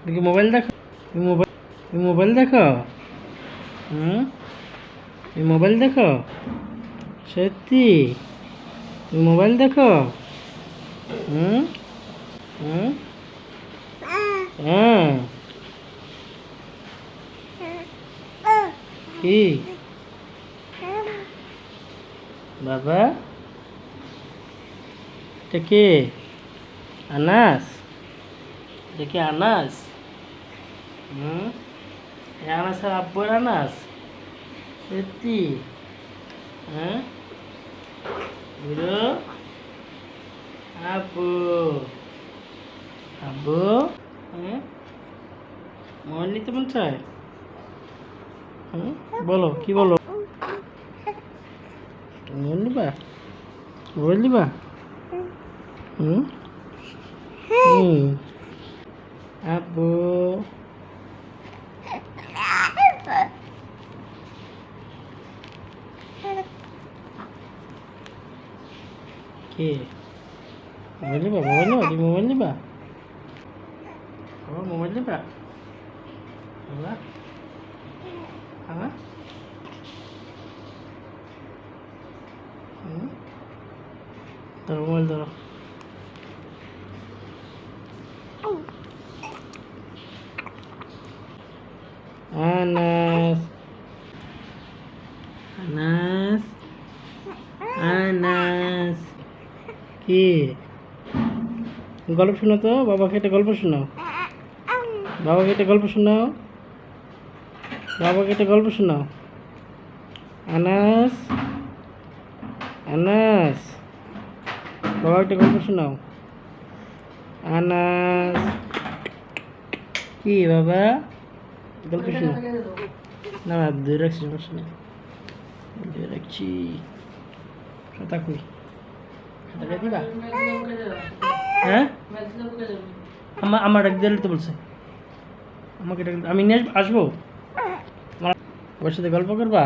দেখি মোবাইল দেখো, মোবাইল দেখো। হুম, তুমি মোবাইল দেখো? সত্যি তুমি মোবাইল দেখো? হুম হুম হ্যাঁ। কি বাবা, এটা কে? আনাস? এটা কি আনাস? হুম, এই আনাসের আব্বুর আনাস? সত্যি? হ্যাঁ, বুড়ো আব্বু, আব্বু। হ্যাঁ, মোবাইল নিতে মন চায়? হুম, বলো কি বলো? মোবাইল নিবা? মোবাইল নিবা? হুম হুম, আব্বু। কে? মোবাইল নিবা? মোবাইল নিবা? তুমি মোবাইল নিবা? বাবা মোবাইল নিবা? বাবা, হ্যাঁ। হুম, ধরো মোবাইল ধরো। আনাস, আনাস, আনাস। কি গল্প শোনো তো, বাবাকে একটা গল্প শোনাও। বাবাকে একটা গল্প শোনাও, বাবাকে একটা গল্প শোনাও। আনাস, আনাস, বাবা একটা গল্প শোনাও। আনাস। কি বাবা, গল্প শোনাও। না না, দূরে রাখছি, সমস্যা নেই, দূরে রাখছি। খাতা কই? খাতা দিবা? হ্যাঁ, আমার ডাক দিতে তো বলছে। আমাকে ডাক, আমি নিয়ে আসবো? আমার সাথে গল্প করবা?